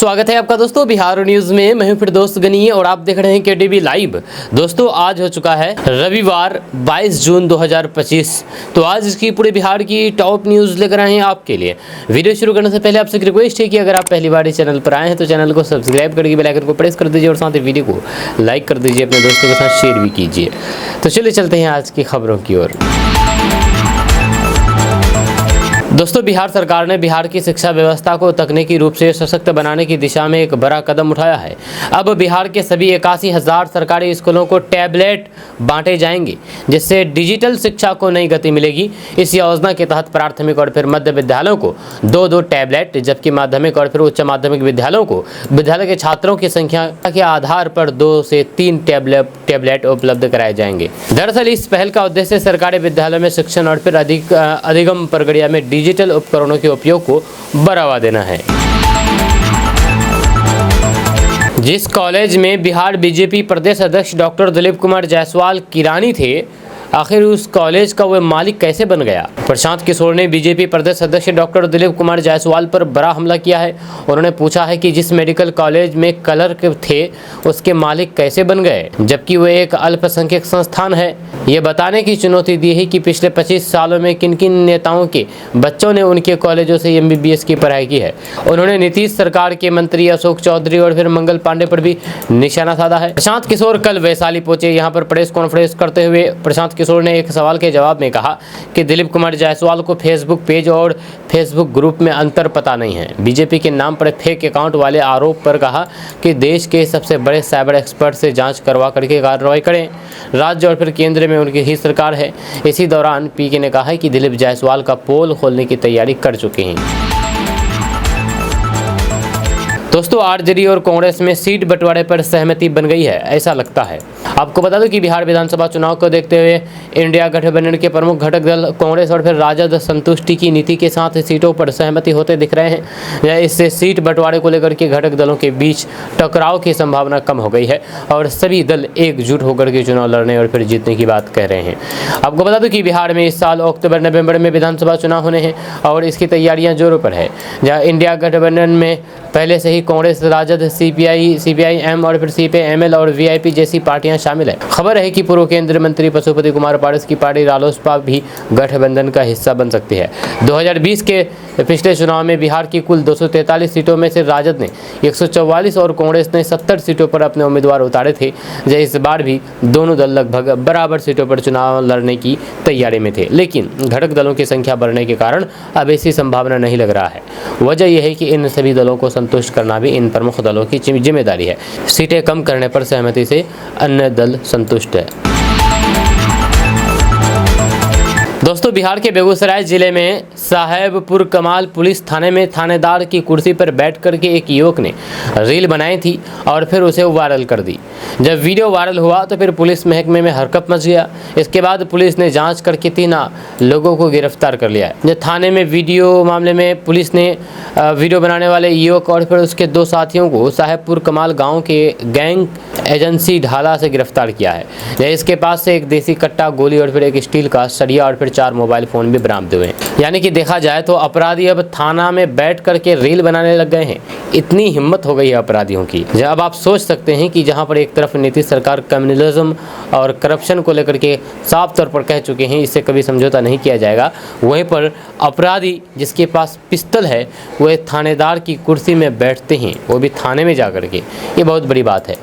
स्वागत है आपका दोस्तों बिहार न्यूज में। मैं हूं फिर दोस्त गनी और आप देख रहे हैं केडीबी लाइव। दोस्तों आज हो चुका है रविवार 22 जून 2025। तो आज इसकी पूरे बिहार की टॉप न्यूज लेकर आए हैं आपके लिए। वीडियो शुरू करने से पहले आपसे एक रिक्वेस्ट है कि अगर आप पहली बार इस चैनल पर आए हैं तो चैनल को सब्सक्राइब करके बेल आइकन को प्रेस कर दीजिए और साथ ही वीडियो को लाइक कर दीजिए, अपने दोस्तों के साथ शेयर भी कीजिए। तो चलिए चलते हैं आज की खबरों की ओर। दोस्तों बिहार सरकार ने बिहार की शिक्षा व्यवस्था को तकनीकी रूप से सशक्त बनाने की दिशा में एक बड़ा कदम उठाया है। अब बिहार के सभी 81,000 सरकारी स्कूलों को टैबलेट बांटे जाएंगे, जिससे डिजिटल शिक्षा को नई गति मिलेगी। इस योजना के तहत प्राथमिक और फिर मध्य विद्यालयों को 2-2 टैबलेट, जबकि माध्यमिक और फिर उच्च माध्यमिक विद्यालयों को विद्यालय के छात्रों की संख्या के आधार पर 2 से 3 टैबलेट उपलब्ध कराए जाएंगे। दरअसल इस पहल का उद्देश्य सरकारी विद्यालयों में शिक्षण और फिर अधिगम प्रक्रिया में डिजिटल उपकरणों के उपयोग को बढ़ावा देना है। जिस कॉलेज में बिहार बीजेपी प्रदेश अध्यक्ष डॉक्टर दिलीप कुमार जायसवाल किरानी थे, आखिर उस कॉलेज का वह मालिक कैसे बन गया? प्रशांत किशोर ने बीजेपी प्रदेश अध्यक्ष डॉक्टर दिलीप कुमार जायसवाल पर बड़ा हमला किया है। उन्होंने पूछा है कि जिस मेडिकल कॉलेज में क्लर्क थे उसके मालिक कैसे बन गए, जबकि वह एक अल्पसंख्यक संस्थान है। ये बताने की चुनौती दी है कि पिछले 25 सालों में किन किन नेताओं के बच्चों ने उनके कॉलेजों से MBBS की पढ़ाई की है। उन्होंने नीतीश सरकार के मंत्री अशोक चौधरी और फिर मंगल पांडे पर भी निशाना साधा है। प्रशांत किशोर कल वैशाली पहुंचे। यहाँ पर प्रेस कॉन्फ्रेंस करते हुए प्रशांत किशोर ने एक सवाल के जवाब में कहा कि दिलीप कुमार जायसवाल को फेसबुक पेज और फेसबुक ग्रुप में अंतर पता नहीं है। बीजेपी के नाम पर फेक अकाउंट वाले आरोप पर कहा कि देश के सबसे बड़े साइबर एक्सपर्ट से जांच करवा करके कार्रवाई करें। राज्य और फिर केंद्र में उनकी ही सरकार है। इसी दौरान पीके ने कहा कि दिलीप जायसवाल का पोल खोलने की तैयारी कर चुके हैं। दोस्तों आरजेडी और कांग्रेस में सीट बंटवारे पर सहमति बन गई है, ऐसा लगता है। आपको बता दूं कि बिहार विधानसभा चुनाव को देखते हुए इंडिया गठबंधन के प्रमुख घटक दल कांग्रेस और फिर राजद संतुष्टि की नीति के साथ सीटों पर सहमति होते दिख रहे हैं। इससे सीट बंटवारे को लेकर के घटक दलों के बीच टकराव की संभावना कम हो गई है और सभी दल एकजुट होकर के चुनाव लड़ने और फिर जीतने की बात कह रहे हैं। आपको बता दूं कि बिहार में इस साल अक्टूबर नवंबर में विधानसभा चुनाव होने हैं और इसकी तैयारियां जोरों पर है। जहाँ इंडिया गठबंधन में पहले से ही कांग्रेस, राजद, CPIM और फिर CPI-ML और VIP जैसी पार्टियां शामिल है। खबर है कि पूर्व केंद्रीय मंत्री पशुपति कुमार पारस की पार्टी रालोसपा भी गठबंधन का हिस्सा बन सकती है। 2020 के पिछले चुनाव में बिहार की कुल 243 सीटों में से राजद ने 144 और कांग्रेस ने 70 सीटों पर अपने उम्मीदवार उतारे थे। इस बार भी दोनों दल लगभग बराबर सीटों पर चुनाव लड़ने की तैयारी में थे, लेकिन घटक दलों की संख्या बढ़ने के कारण अब ऐसी संभावना नहीं लग रहा है। वजह यह है कि इन सभी दलों को संतुष्ट करना भी इन प्रमुख दलों की जिम्मेदारी है। सीटें कम करने पर सहमति से अन्य दल संतुष्ट है। दोस्तों बिहार के बेगूसराय जिले में साहेबपुर कमाल पुलिस थाने में थानेदार की कुर्सी पर बैठ करके एक युवक ने रील बनाई थी और फिर उसे वायरल कर दी। जब वीडियो वायरल हुआ तो फिर पुलिस महकमे में हरकत मच गया। इसके बाद पुलिस ने जांच करके 3 लोगों को गिरफ्तार कर लिया है। जब थाने में वीडियो मामले में पुलिस ने वीडियो बनाने वाले युवक और फिर उसके 2 साथियों को साहेबपुर कमाल गाँव के गैंग एजेंसी ढाला से गिरफ्तार किया है। इसके पास से एक देसी कट्टा, गोली और फिर एक स्टील का सरिया और फिर 4 मोबाइल फोन भी बरामद हुए हैं। यानी कि देखा जाए तो अपराधी अब थाना में बैठ करके रील बनाने लग गए हैं। इतनी हिम्मत हो गई है अपराधियों की। अब आप सोच सकते हैं कि जहां पर एक तरफ नीतीश सरकार कम्युनलिज्म और करप्शन को लेकर के साफ तौर पर कह चुके हैं इससे कभी समझौता नहीं किया जाएगा, वहीं पर अपराधी जिसके पास पिस्तौल है वह थानेदार की कुर्सी में बैठते हैं, वो भी थाने में जा करके। ये बहुत बड़ी बात है।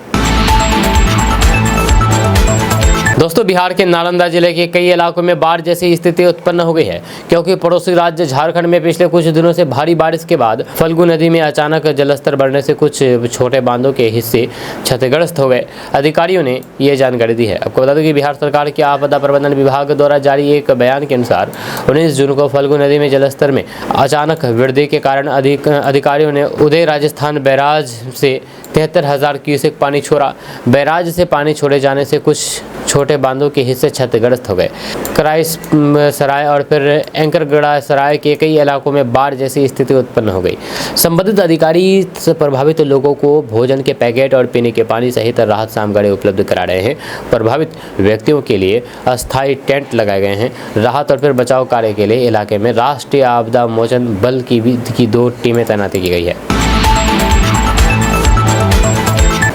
दोस्तों बिहार के नालंदा जिले के कई इलाकों में बाढ़ जैसी स्थिति उत्पन्न हो गई है, क्योंकि पड़ोसी राज्य झारखंड में पिछले कुछ दिनों से भारी बारिश के बाद फल्गु नदी में अचानक जलस्तर बढ़ने से कुछ छोटे बांधों के हिस्से क्षतिग्रस्त हो गए। अधिकारियों ने ये जानकारी दी है। आपको बता दें कि बिहार सरकार के आपदा प्रबंधन विभाग द्वारा जारी एक बयान के अनुसार 19 जून को फल्गु नदी में जलस्तर में अचानक वृद्धि के कारण अधिकारियों ने उदय राजस्थान बैराज से 73,000 क्यूसेक पानी छोड़ा। बैराज से पानी छोड़े जाने से कुछ छोटे बांधों के हिस्से क्षतिग्रस्त हो गए। कराइस सराय और फिर एंकरगढ़ा सराय के कई इलाकों में बाढ़ जैसी स्थिति उत्पन्न हो गई। संबंधित अधिकारी प्रभावित लोगों को भोजन के पैकेट और पीने के पानी सहित राहत सामग्री उपलब्ध करा रहे हैं। प्रभावित व्यक्तियों के लिए अस्थायी टेंट लगाए गए हैं। राहत और फिर बचाव कार्य के लिए इलाके में राष्ट्रीय आपदा मोचन बल की 2 टीमें तैनाती की गई है।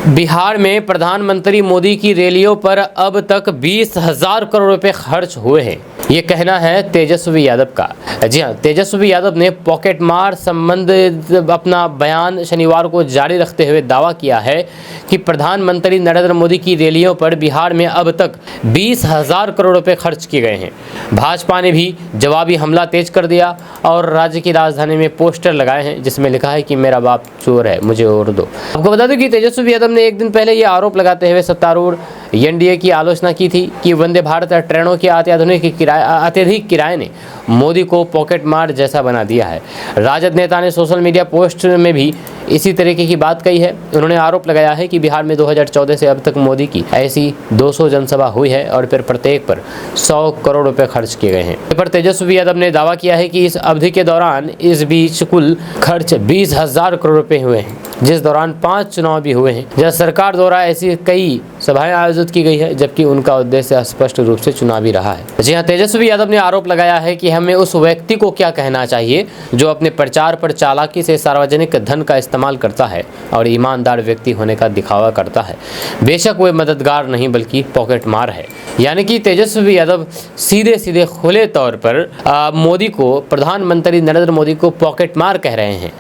बिहार में प्रधानमंत्री मोदी की रैलियों पर अब तक 20,000 करोड़ रुपए खर्च हुए हैं, ये कहना है तेजस्वी यादव का। जी हाँ, तेजस्वी यादव ने पॉकेट मार संबंधित अपना बयान शनिवार को जारी रखते हुए दावा किया है कि प्रधानमंत्री नरेंद्र मोदी की रैलियों पर बिहार में अब तक 20,000 करोड़ रुपए खर्च किए गए हैं। भाजपा ने भी जवाबी हमला तेज कर दिया और राज्य की राजधानी में पोस्टर लगाए हैं जिसमें लिखा है कि मेरा बाप चोर है, मुझे और दो। आपको बता दें कि तेजस्वी यादव ने एक दिन पहले ये आरोप लगाते हुए सत्तारूढ़ एनडीए की आलोचना की थी कि वंदे भारत ट्रेनों के अत्यधिक किराए ने मोदी को पॉकेट मार जैसा बना दिया है। राजद नेता ने सोशल मीडिया पोस्ट में भी इसी तरीके की बात कही है। उन्होंने आरोप लगाया है कि बिहार में 2014 से अब तक मोदी की ऐसी 200 जनसभा हुई है और फिर प्रत्येक पर 100 करोड़ रुपए खर्च किए गए हैं। पर तेजस्वी यादव ने दावा किया है कि इस अवधि के दौरान इस बीच कुल खर्च 20,000 करोड़ रुपए हुए हैं, जिस दौरान 5 चुनाव भी हुए हैं। जब सरकार द्वारा ऐसी कई सभाएं आयोजित की गई है, जबकि उनका उद्देश्य स्पष्ट रूप से चुनावी रहा है। जी हाँ, तेजस्वी यादव ने आरोप लगाया है कि हमें उस व्यक्ति को क्या कहना चाहिए जो अपने प्रचार पर चालाकी से सार्वजनिक धन का इस्तेमाल करता है और ईमानदार व्यक्ति होने का दिखावा करता है। बेशक वे मददगार नहीं बल्कि पॉकेट मार है। यानी कि तेजस्वी यादव सीधे सीधे खुले तौर पर मोदी को, प्रधानमंत्री नरेंद्र मोदी को पॉकेट मार कह रहे हैं।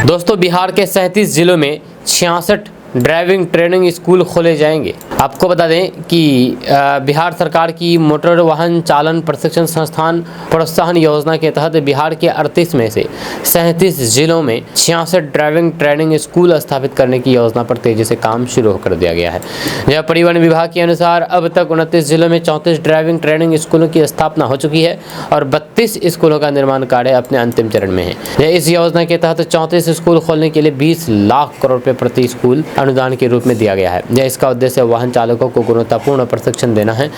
दोस्तों, बिहार के 37 जिलों में 66 ड्राइविंग ट्रेनिंग स्कूल खोले जाएंगे। आपको बता दें कि बिहार सरकार की मोटर वाहन चालन प्रशिक्षण संस्थान प्रोत्साहन योजना के तहत बिहार के 38 में से 37 जिलों में 66 ड्राइविंग ट्रेनिंग स्कूल स्थापित करने की योजना पर तेजी से काम शुरू कर दिया गया है। यह परिवहन विभाग के अनुसार अब तक 29 जिलों में 34 ड्राइविंग ट्रेनिंग स्कूलों की स्थापना हो चुकी है और 32 स्कूलों का निर्माण कार्य अपने अंतिम चरण में है। इस योजना के तहत 34 स्कूल खोलने के लिए 20 लाख करोड़ रुपए प्रति स्कूल अनुदान के रूप में दिया गया है। इसका उद्देश्य वाहन चालकों को गुणवत्तापूर्ण प्रशिक्षण देना है,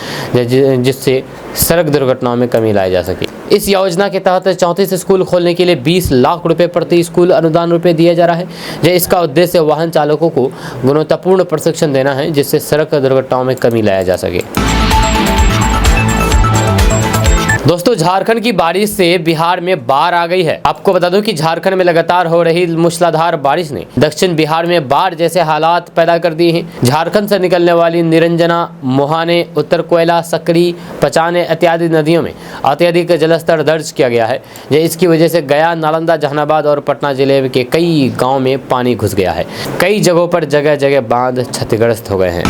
जिससे सड़क दुर्घटनाओं में कमी लाई जा सके। इस योजना के तहत 34 स्कूल खोलने के लिए 20 लाख रुपए प्रति स्कूल अनुदान रुपए दिया जा रहा है। इसका उद्देश्य वाहन चालकों को गुणवत्तापूर्ण प्रशिक्षण देना है, जिससे सड़क दुर्घटनाओं में कमी लाया जा सके। दोस्तों, झारखंड की बारिश से बिहार में बाढ़ आ गई है। आपको बता दूं कि झारखंड में लगातार हो रही मूसलाधार बारिश ने दक्षिण बिहार में बाढ़ जैसे हालात पैदा कर दिए हैं। झारखंड से निकलने वाली निरंजना, मोहाने, उत्तर कोयला, सकरी, पचाने इत्यादि नदियों में अत्यधिक जलस्तर दर्ज किया गया है। इसकी वजह से गया, नालंदा, जहानाबाद और पटना जिले के कई गाँव में पानी घुस गया है। कई जगहों पर जगह जगह बांध क्षतिग्रस्त हो गए हैं।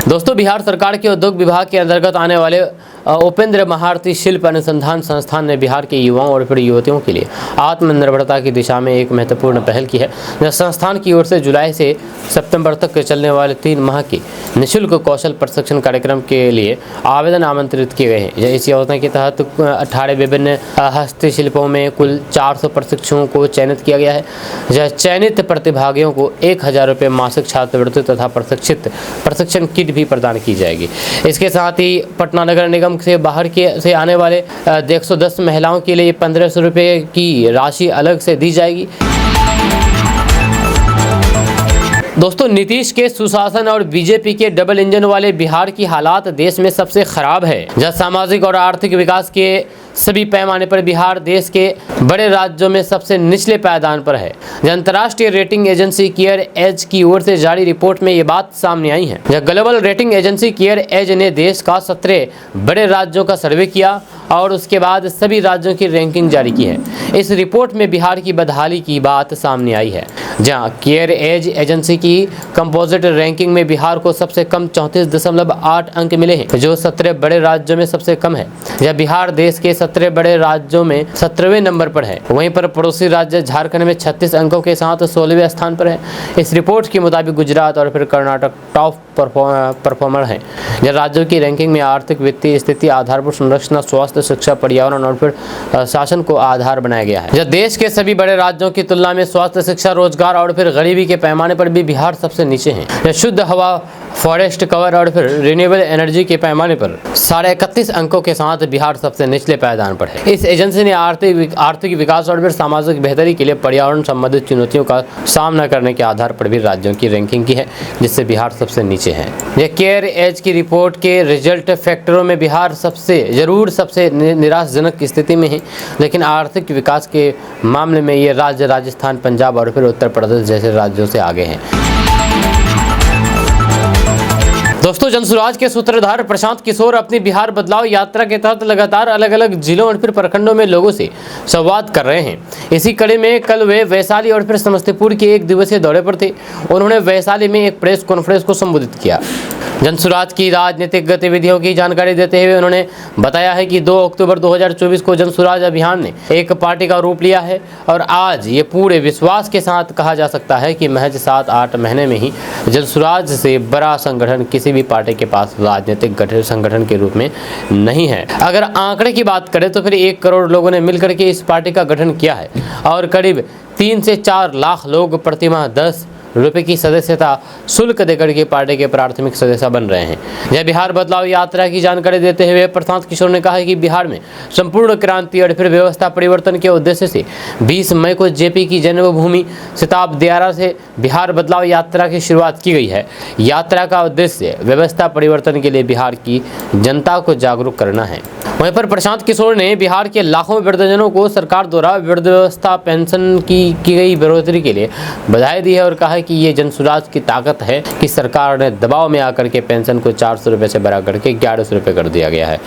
दोस्तों, बिहार सरकार के उद्योग विभाग के अंतर्गत आने वाले उपेंद्र महारथी शिल्प अनुसंधान संस्थान ने बिहार के युवाओं और फिर युवतियों के लिए आत्मनिर्भरता की दिशा में एक महत्वपूर्ण पहल की है। संस्थान की ओर से जुलाई से सितंबर तक चलने वाले 3 माह के निःशुल्क कौशल प्रशिक्षण कार्यक्रम के लिए आवेदन आमंत्रित किए गए हैं। इस योजना के तहत 18 विभिन्न हस्तशिल्पों में कुल 400 प्रशिक्षुओं को चयनित किया गया है। चयनित प्रतिभागियों को 1,000 रुपये मासिक छात्रवृत्ति तथा प्रशिक्षण किट भी प्रदान की जाएगी। इसके साथ ही पटना नगर निगम से बाहर से आने वाले 110 महिलाओं के लिए 1,500 रुपये की राशि अलग से दी जाएगी। दोस्तों, नीतीश के सुशासन और बीजेपी के डबल इंजन वाले बिहार की हालात देश में सबसे खराब है। जहाँ सामाजिक और आर्थिक विकास के सभी पैमाने पर बिहार देश के बड़े राज्यों में सबसे निचले पायदान पर है। अंतर्राष्ट्रीय रेटिंग एजेंसी केयर एज की ओर से जारी रिपोर्ट में ये बात सामने आई है। Global rating agency CareEdge ने देश का 17 बड़े राज्यों का सर्वे किया और उसके बाद सभी राज्यों की रैंकिंग जारी की है। इस रिपोर्ट में बिहार की बदहाली की बात सामने आई है। जहां केयर एज एजेंसी की कंपोजिट रैंकिंग में बिहार को सबसे कम 34.8 अंक मिले हैं, जो 17 बड़े राज्यों में सबसे कम है। यह बिहार देश के 17 बड़े राज्यों में 17वें नंबर पर है। वहीं पर पड़ोसी राज्य झारखंड में 36 अंकों के साथ 16वें स्थान पर है। इस रिपोर्ट के मुताबिक गुजरात और फिर कर्नाटक टॉप परफॉर्मर हैं। यह राज्यों की रैंकिंग में आर्थिक, वित्तीय स्थिति, आधारभूत संरचना, स्वास्थ्य, शिक्षा, पर्यावरण और फिर शासन को आधार बनाया गया है। यह देश के सभी बड़े राज्यों की तुलना में स्वास्थ्य, शिक्षा, रोजगार रोजगार और फिर गरीबी के पैमाने पर भी बिहार सबसे नीचे है। शुद्ध हवा, फॉरेस्ट कवर और फिर रिन्यूएबल एनर्जी के पैमाने पर 31.5 अंकों के साथ बिहार सबसे निचले पायदान पर है। इस एजेंसी ने आर्थिक विकास और फिर सामाजिक बेहतरी के लिए पर्यावरण संबंधित चुनौतियों का सामना करने के आधार पर भी राज्यों की रैंकिंग की है, जिससे बिहार सबसे नीचे है। यह केयर एज की रिपोर्ट के रिजल्ट फैक्टरों में बिहार सबसे निराशाजनक स्थिति में है, लेकिन आर्थिक विकास के मामले में ये राज्य राजस्थान, पंजाब और फिर उत्तर प्रदेश जैसे राज्यों से आगे हैं। दोस्तों, जनसुराज के सूत्रधार प्रशांत किशोर अपनी बिहार बदलाव यात्रा के तहत लगातार अलग अलग जिलों और फिर प्रखंडों में लोगों से संवाद कर रहे हैं। इसी कड़ी में कल वे वैशाली और फिर समस्तीपुर के 1 दिवसीय दौरे पर थे। उन्होंने वैशाली में एक प्रेस कॉन्फ्रेंस को संबोधित किया। जनसुराज की राजनीतिक गतिविधियों की जानकारी देते हुए उन्होंने बताया है कि 2 अक्टूबर 2024 को जनसुराज अभियान ने एक पार्टी का रूप लिया है और आज ये पूरे विश्वास के साथ कहा जा सकता है कि महज 7-8 महीने में ही जनसुराज से बड़ा संगठन किसी भी पार्टी के पास राजनीतिक संगठन के रूप में नहीं है। अगर आंकड़े की बात करें तो फिर 1 करोड़ लोगों ने मिलकर के इस पार्टी का गठन किया है और करीब 3 से 4 लाख लोग प्रतिमाह 10 रुपए की सदस्यता शुल्क देकर के पार्टी के प्राथमिक सदस्य बन रहे हैं। यह बिहार बदलाव यात्रा की जानकारी देते हुए प्रशांत किशोर ने कहा है कि बिहार में संपूर्ण क्रांति और फिर व्यवस्था परिवर्तन के उद्देश्य से 20 मई को जेपी की जन्मभूमि सिताबदियारा से बिहार बदलाव यात्रा की शुरुआत की गई है। यात्रा का उद्देश्य व्यवस्था परिवर्तन के लिए बिहार की जनता को जागरूक करना है। वहीं पर प्रशांत किशोर ने बिहार के लाखों वृद्धजनों को सरकार द्वारा वृद्धावस्था पेंशन की गई बढ़ोतरी के लिए बधाई दी है और कहा है कि ये जनसुराज की ताकत है कि सरकार ने दबाव में आकर के पेंशन को 400 रुपये से बढ़ा करके 1100 रुपये कर दिया गया है।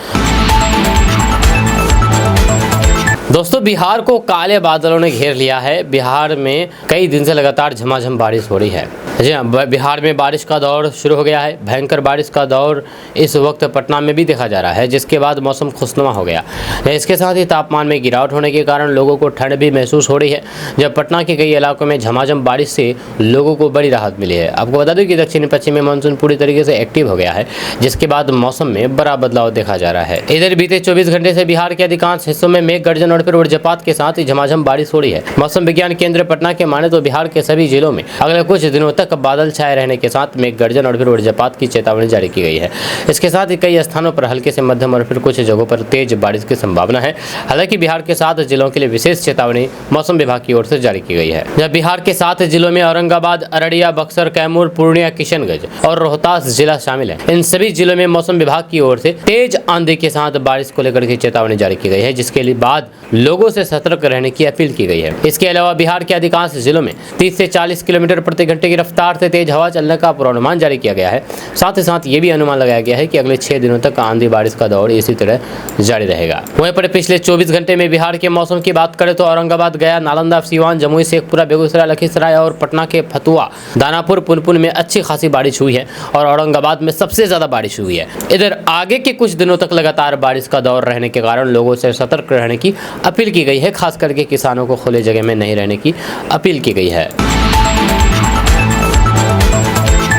दोस्तों, बिहार को काले बादलों ने घेर लिया है। बिहार में कई दिन से लगातार झमाझम बारिश हो रही है। जी हाँ, बिहार में बारिश का दौर शुरू हो गया है। भयंकर बारिश का दौर इस वक्त पटना में भी देखा जा रहा है, जिसके बाद मौसम खुशनुमा हो गया। इसके साथ ही तापमान में गिरावट होने के कारण लोगों को ठंड भी महसूस हो रही है। जब पटना के कई इलाकों में झमाझम बारिश से लोगों को बड़ी राहत मिली है। आपको बता दें कि दक्षिणी पश्चिमी मानसून पूरी तरीके से एक्टिव हो गया है, जिसके बाद मौसम में बड़ा बदलाव देखा जा रहा है। इधर बीते 24 घंटे से बिहार के अधिकांश हिस्सों में मेघ गर्जन और फिर वज्रपात के साथ ही झमाझम बारिश हो रही है। मौसम विज्ञान केंद्र पटना के माने तो बिहार के सभी जिलों में अगले कुछ दिनों तक बादल छाए रहने के साथ मेघ गर्जन और फिर वज्रपात की चेतावनी जारी की गई है। इसके साथ ही कई स्थानों पर हल्के से मध्यम और फिर कुछ जगहों पर तेज बारिश की संभावना है। हालांकि बिहार के 7 जिलों के लिए विशेष चेतावनी मौसम विभाग की ओर से जारी की गई है। जब बिहार के 7 जिलों में औरंगाबाद, अररिया, बक्सर, कैमूर, पूर्णिया, किशनगंज और रोहतास जिला शामिल है। इन सभी जिलों में मौसम विभाग की ओर से तेज आंधी के साथ बारिश को लेकर के चेतावनी जारी की गई है, जिसके लिए बाद लोगों से सतर्क रहने की अपील की गई है। इसके अलावा बिहार के अधिकांश जिलों में 30 से 40 किलोमीटर प्रति घंटे की रफ्तार से तेज हवा चलने का पूर्वानुमान जारी किया गया है। साथ ही साथ ये भी अनुमान लगाया गया है कि अगले 6 दिनों तक आंधी बारिश का दौर इसी तरह जारी रहेगा। वहीं पर पिछले 24 घंटे में बिहार के मौसम की बात करें तो औरंगाबाद, गया, नालंदा, सीवान, जमुई, शेखपुरा, बेगूसराय, लखीसराय और पटना के फतुआ, दानापुर, पुनपुन में अच्छी खासी बारिश हुई है और औरंगाबाद में सबसे ज्यादा बारिश हुई है। इधर आगे के कुछ दिनों तक लगातार बारिश का दौर रहने के कारण लोगों से सतर्क रहने की अपील की गई है। खास करके किसानों को खुले जगह में नहीं रहने की अपील की गई है।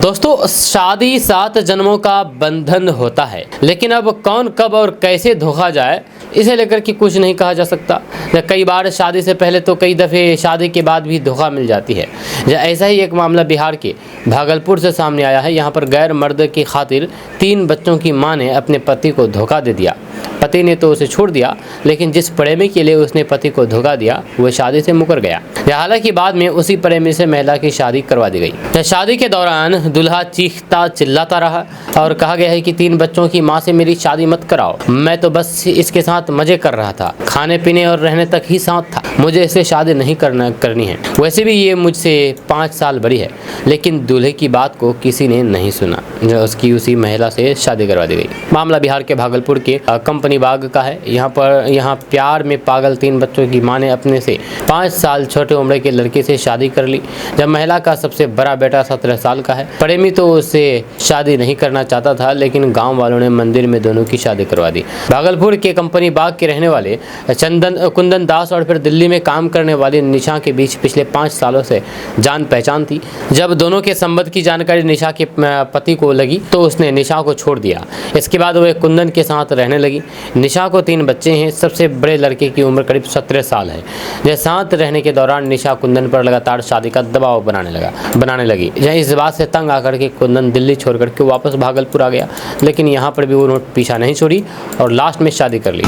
दोस्तों, शादी 7 जन्मों का बंधन होता है, लेकिन अब कौन कब और कैसे धोखा जाए इसे लेकर के कुछ नहीं कहा जा सकता। कई बार शादी से पहले तो कई दफ़े शादी के बाद भी धोखा मिल जाती है। ऐसा ही एक मामला बिहार के भागलपुर से सामने आया है। यहाँ पर गैर मर्द की खातिर 3 बच्चों की मां ने अपने पति को धोखा दे दिया। पति ने तो उसे छोड़ दिया, लेकिन जिस प्रेमी के लिए उसने पति को धोखा दिया वह शादी से मुकर गया। हालांकि बाद में उसी प्रेमी से महिला की शादी करवा दी गई। शादी के दौरान दूल्हा चीखता चिल्लाता रहा और कहा गया है कि 3 बच्चों की मां से मेरी शादी मत कराओ, मैं तो बस इसके साथ मजे कर रहा था, खाने पीने और रहने तक ही साथ था, मुझे इससे शादी नहीं करनी है। वैसे भी ये मुझसे 5 साल बड़ी है। लेकिन दूल्हे की बात को किसी ने नहीं सुना, उसकी उसी महिला से शादी करवा दी गई। मामला बिहार के भागलपुर के कंपनी बाग का है। यहाँ प्यार में पागल 3 बच्चों की मां ने अपने से 5 साल छोटे उम्र के लड़के से शादी कर ली। जब महिला का सबसे बड़ा बेटा 17 साल का है। प्रेमी तो उससे शादी नहीं करना चाहता था, लेकिन गांव वालों ने मंदिर में दोनों की शादी करवा दी। भागलपुर के कंपनी बाग के रहने वाले कुंदन दास और फिर दिल्ली में काम करने वाली निशा के बीच पिछले 5 सालों से जान पहचान थी। जब दोनों के संबंध की जानकारी निशा के पति को लगी तो उसने निशा को छोड़ दिया। इसके बाद वह कुंदन के साथ रहने लगी। निशा को 3 बच्चे हैं। सबसे बड़े लड़के की उम्र करीब 17 साल है। यह साथ रहने के दौरान निशा कुंदन पर लगातार शादी का दबाव बनाने लगी। यह इस बात से तंग आकर के कुंदन दिल्ली छोड़ करके वापस भागलपुर आ गया, लेकिन यहाँ पर भी वो पीछा नहीं छोड़ी और लास्ट में शादी कर ली।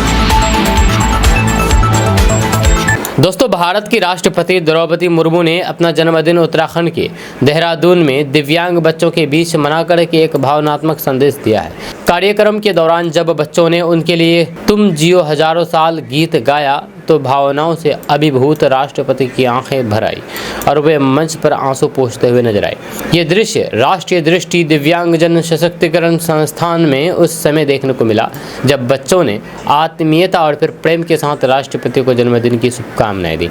दोस्तों, भारत की राष्ट्रपति द्रौपदी मुर्मू ने अपना जन्मदिन उत्तराखंड के देहरादून में दिव्यांग बच्चों के बीच मनाकर के एक भावनात्मक संदेश दिया है। कार्यक्रम के दौरान जब बच्चों ने उनके लिए तुम जियो हजारों साल गीत गाया तो भावनाओं से अभिभूत राष्ट्रपति की आंखें भर आई और वे मंच पर आंसू पोंछते हुए नजर आए। ये दृश्य राष्ट्रीय दृष्टि दिव्यांगजन सशक्तिकरण संस्थान में उस समय देखने को मिला जब बच्चों ने आत्मीयता और फिर प्रेम के साथ राष्ट्रपति को जन्मदिन की शुभकामनाएं दी।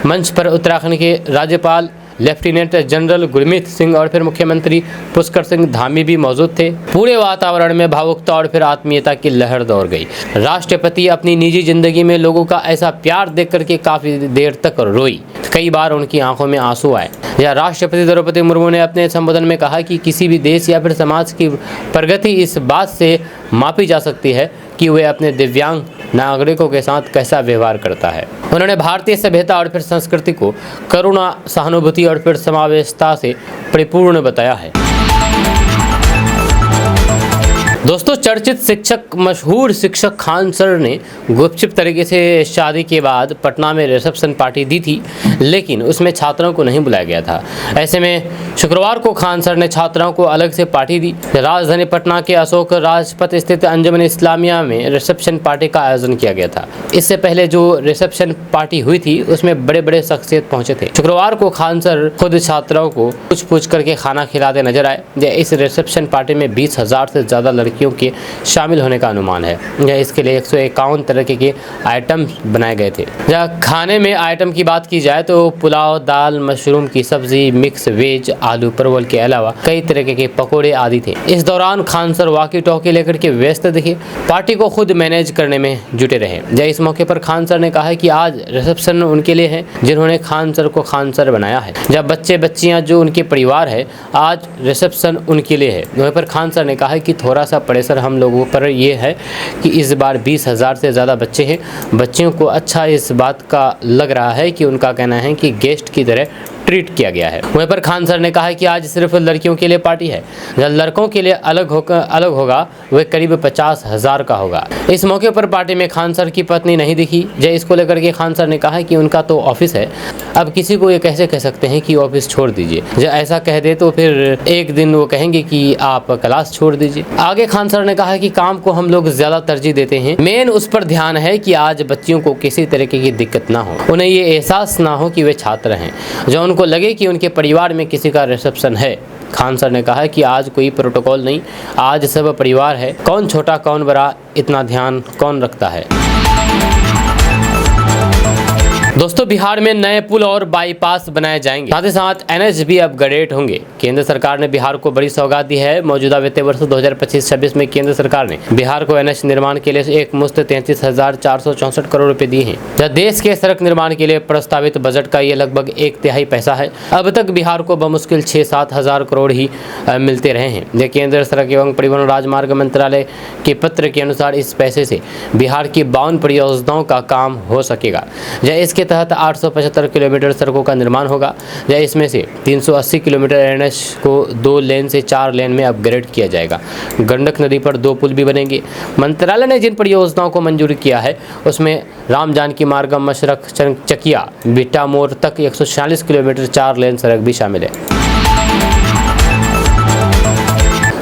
मंच पर उत्तराखंड के राज्यपाल लेफ्टिनेंट जनरल गुरमीत सिंह और फिर मुख्यमंत्री पुष्कर सिंह धामी भी मौजूद थे। पूरे वातावरण में भावुकता और फिर आत्मीयता की लहर दौड़ गई। राष्ट्रपति अपनी निजी जिंदगी में लोगों का ऐसा प्यार देख करके काफी देर तक रोई। कई बार उनकी आंखों में आंसू आए। या राष्ट्रपति द्रौपदी मुर्मू ने अपने संबोधन में कहा कि किसी भी देश या फिर समाज की प्रगति इस बात से मापी जा सकती है कि वे अपने दिव्यांग नागरिकों के साथ कैसा व्यवहार करता है। उन्होंने भारतीय सभ्यता और फिर संस्कृति को करुणा, सहानुभूति और फिर समावेशता से परिपूर्ण बताया है। दोस्तों, चर्चित शिक्षक मशहूर शिक्षक खान सर ने गुपचुप तरीके से शादी के बाद पटना में रिसेप्शन पार्टी दी थी, लेकिन उसमें छात्रों को नहीं बुलाया गया था। ऐसे में शुक्रवार को खान सर ने छात्राओं को अलग से पार्टी दी। राजधानी पटना के अशोक राजपथ स्थित अंजुमन इस्लामिया में रिसेप्शन पार्टी का आयोजन किया गया था। इससे पहले जो रिसेप्शन पार्टी हुई थी उसमें बड़े बड़े शख्सियत पहुंचे थे। शुक्रवार को खान सर खुद छात्राओं को पूछ करके खाना खिलाते नजर आए। इस रिसेप्शन पार्टी में 20,000 से ज्यादा लड़कियों के शामिल होने का अनुमान है। यह इसके लिए 151 तरह के आइटम बनाए गए थे। जहाँ खाने में आइटम की बात की जाए तो पुलाव, दाल, मशरूम की सब्जी, मिक्स वेज, आलू परवल के अलावा कई तरह के पकोड़े आदि थे। इस दौरान खान सर वॉकी टॉकी लेकर के व्यस्त दिखे, पार्टी को खुद मैनेज करने में जुटे रहे। इस मौके पर खान सर ने कहा कि आज रिसेप्शन उनके लिए है जिन्होंने खान सर को खान सर बनाया है। जब बच्चे बच्चियां जो उनके परिवार है, आज रिसेप्शन उनके लिए है। वहीं पर खान सर ने कहा कि थोड़ा सा प्रेशर हम लोगों पर ये है कि इस बार 20,000 से ज़्यादा बच्चे हैं। बच्चियों को अच्छा इस बात का लग रहा है कि उनका कहना है कि गेस्ट की तरह ट्रीट किया गया है। वहीं पर खान सर ने कहा कि आज सिर्फ लड़कियों के लिए पार्टी है, जब लड़कों के लिए अलग होगा वह करीब 50,000 का होगा। इस मौके पर पार्टी में खान सर की पत्नी नहीं दिखी। इसको लेकर के खान सर ने कहा कि उनका तो ऑफिस है, अब किसी को ये कैसे कह सकते हैं कि ऑफिस छोड़ दीजिए। जब ऐसा कह दे तो फिर एक दिन वो कहेंगे कि आप क्लास छोड़ दीजिए। आगे खान सर ने कहा कि काम को हम लोग ज्यादा तरजीह देते हैं, मेन उस पर ध्यान है कि आज बच्चियों को किसी तरीके की दिक्कत ना हो, उन्हें ये एहसास ना हो कि वे छात्र हैं, जो उनको लगे कि उनके परिवार में किसी का रिसेप्शन है। खान सर ने कहा कि आज कोई प्रोटोकॉल नहीं, आज सब परिवार है, कौन छोटा कौन बड़ा इतना ध्यान कौन रखता है। दोस्तों, बिहार में नए पुल और बाईपास बनाए जाएंगे, साथ ही साथ एनएच भी अपग्रेड होंगे। केंद्र सरकार ने बिहार को बड़ी सौगात दी है। मौजूदा वित्तीय वर्ष 2025-26 में केंद्र सरकार ने बिहार को एनएच निर्माण के लिए एक मुश्त 33,464 करोड़ रुपए दिए हैं। जब देश के सड़क निर्माण के लिए प्रस्तावित बजट का ये लगभग 1/3 पैसा है। अब तक बिहार को बमुश्किल 6-7 हजार करोड़ ही मिलते रहे हैं। ये केंद्र सड़क एवं परिवहन राजमार्ग मंत्रालय के पत्र के अनुसार इस पैसे से बिहार की 52 परियोजनाओं का काम हो सकेगा। इसके तहत 875 किलोमीटर सड़कों का निर्माण होगा। इसमें से 380 किलोमीटर एनएच को 2 लेन से 4 लेन में अपग्रेड किया जाएगा। गंडक नदी पर 2 पुल भी बनेंगे। मंत्रालय ने जिन परियोजनाओं को मंजूरी किया है उसमें राम जानकी मार्ग मशरक चकिया बिट्टा मोड़ तक 146 किलोमीटर 4 लेन सड़क भी शामिल है।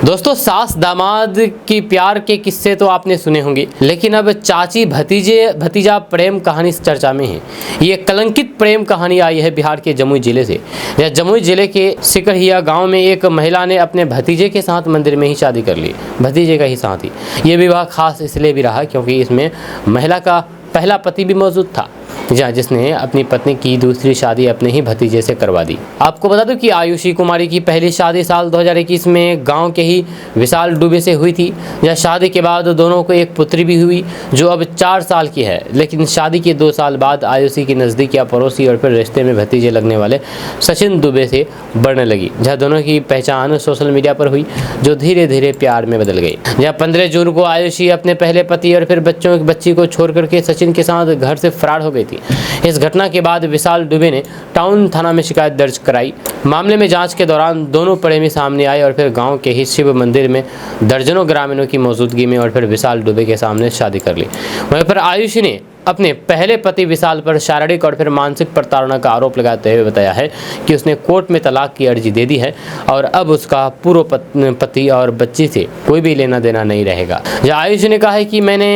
दोस्तों, सास दामाद की प्यार के किस्से तो आपने सुने होंगे, लेकिन अब चाची भतीजा प्रेम कहानी चर्चा में है। ये कलंकित प्रेम कहानी आई है बिहार के जमुई जिले से। यह जमुई जिले के सिकरहिया गांव में एक महिला ने अपने भतीजे के साथ मंदिर में ही शादी कर ली। भतीजे का ही साथ ही ये विवाह खास इसलिए भी रहा क्योंकि इसमें महिला का पहला पति भी मौजूद था। जहाँ जिसने अपनी पत्नी की दूसरी शादी अपने ही भतीजे से करवा दी। आपको बता दूं कि आयुषी कुमारी की पहली शादी साल 2021 में गांव के ही विशाल डुबे से हुई थी। यह शादी के बाद दोनों को एक पुत्री भी हुई जो अब 4 साल की है। लेकिन शादी के 2 साल बाद आयुषी की नज़दीक या पड़ोसी और फिर रिश्ते में भतीजे लगने वाले सचिन दुबे से बढ़ने लगी, जहाँ दोनों की पहचान सोशल मीडिया पर हुई जो धीरे धीरे प्यार में बदल गई। जहाँ 15 जून को आयुषी अपने पहले पति और फिर बच्ची को छोड़ करके सचिन के साथ घर से फरार हो गई थी। इस घटना के बाद विशाल दुबे ने टाउन थाना में शिकायत दर्ज कराई। मामले में जांच के दौरान दोनों प्रेमी सामने आए और फिर गांव के ही शिव मंदिर में दर्जनों ग्रामीणों की मौजूदगी में और फिर विशाल दुबे के सामने शादी कर ली। वहीं पर आयुषी ने अपने पहले पति विशाल पर शारीरिक और फिर मानसिक प्रताड़ना का आरोप लगाते हुए बताया है कि उसने कोर्ट में तलाक की अर्जी दे दी है और अब उसका पूर्व पति और बच्ची से कोई भी लेना देना नहीं रहेगा। आयुषी ने कहा है कि मैंने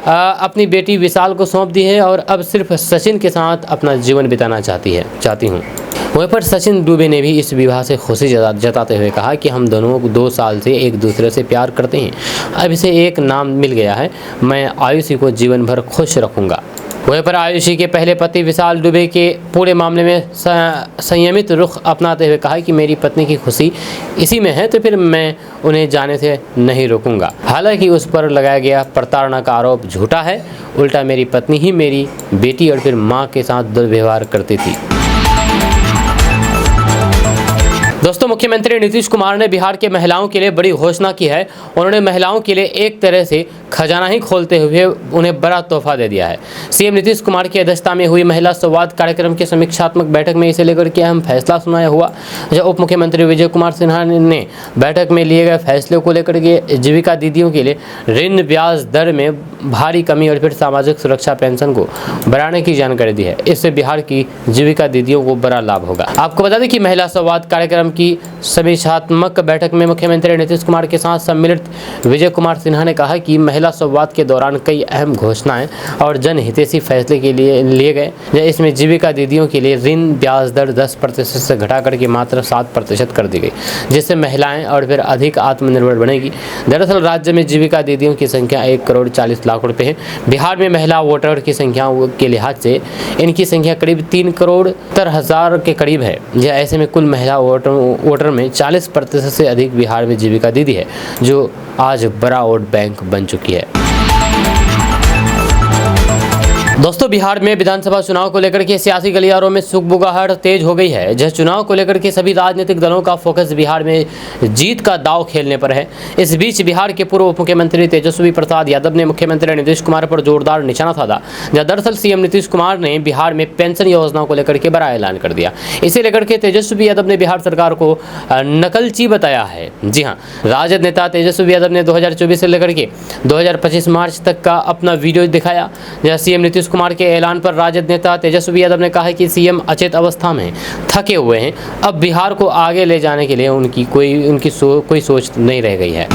अपनी बेटी विशाल को सौंप दी है और अब सिर्फ सचिन के साथ अपना जीवन बिताना चाहती हूँ। वहीं पर सचिन दुबे ने भी इस विवाह से खुशी जताते हुए कहा कि हम दोनों 2 साल से एक दूसरे से प्यार करते हैं। अब इसे एक नाम मिल गया है, मैं आयुषी को जीवन भर खुश रखूंगा। वहीं पर आयुषी के पहले पति विशाल दुबे के पूरे मामले में संयमित रुख अपनाते हुए कहा कि मेरी पत्नी की खुशी इसी में है तो फिर मैं उन्हें जाने से नहीं रोकूंगा। हालांकि उस पर लगाया गया प्रताड़ना का आरोप झूठा है, उल्टा मेरी पत्नी ही मेरी बेटी और फिर माँ के साथ दुर्व्यवहार करती थी। दोस्तों, मुख्यमंत्री नीतीश कुमार ने बिहार के महिलाओं के लिए बड़ी घोषणा की है। उन्होंने महिलाओं के लिए एक तरह से खजाना ही खोलते हुए उन्हें बड़ा तोहफा दे दिया है। सीएम नीतीश कुमार की अध्यक्षता में हुई महिला संवाद कार्यक्रम की समीक्षात्मक बैठक में इसे लेकर के अहम फैसला सुनाया हुआ। जब उप मुख्यमंत्री विजय कुमार सिन्हा ने बैठक में लिए गए फैसले को लेकर के जीविका दीदियों के लिए ऋण ब्याज दर में भारी कमी और फिर सामाजिक सुरक्षा पेंशन को बढ़ाने की जानकारी दी है। इससे बिहार की जीविका दीदियों को बड़ा लाभ होगा। आपको बता दें कि महिला संवाद कार्यक्रम की समीक्षात्मक बैठक में मुख्यमंत्री नीतीश कुमार के साथ सम्मिलित विजय कुमार सिन्हा ने कहा कि महिला संवाद के दौरान कई अहम घोषणाएं और जनहितैषी फैसले के लिए गए। इसमें जीविका दीदियों के लिए ऋण ब्याज दर 10% से घटाकर के मात्र 7% कर दी गई, जिससे महिलाएं और फिर अधिक आत्मनिर्भर बनेगी। दरअसल राज्य में जीविका दीदियों की संख्या 1 करोड़ 40 लाख रुपए है। बिहार में महिला वोटर की संख्या के लिहाज से इनकी संख्या करीब 3 करोड़ 70,000 के करीब है। ऐसे में कुल महिला वोटर में 40% से अधिक बिहार में जीविका दीदी है, जो आज बड़ा वोट बैंक बन चुकी है। दोस्तों, बिहार में विधानसभा चुनाव को लेकर के सियासी गलियारों में सुगबुगाहट तेज हो गई है। जहां चुनाव को लेकर के सभी राजनीतिक दलों का फोकस बिहार में जीत का दांव खेलने पर है। इस बीच बिहार के पूर्व उप मुख्यमंत्री तेजस्वी प्रसाद यादव ने मुख्यमंत्री नीतीश कुमार पर जोरदार निशाना साधा। जहां दरअसल सीएम नीतीश कुमार ने बिहार में पेंशन योजना को लेकर के बड़ा ऐलान कर दिया। इसे लेकर के तेजस्वी यादव ने बिहार सरकार को नकलची बताया है। जी हाँ, राजद नेता तेजस्वी यादव ने 2024 से लेकर के 2025 मार्च तक का अपना वीडियो दिखाया। जहाँ सीएम नीतीश कुमार के ऐलान पर राजद नेता तेजस्वी यादव ने कहा कि सीएम अचेत अवस्था में थके हुए हैं। अब बिहार को आगे ले जाने के लिए उनकी कोई सोच नहीं रह गई है।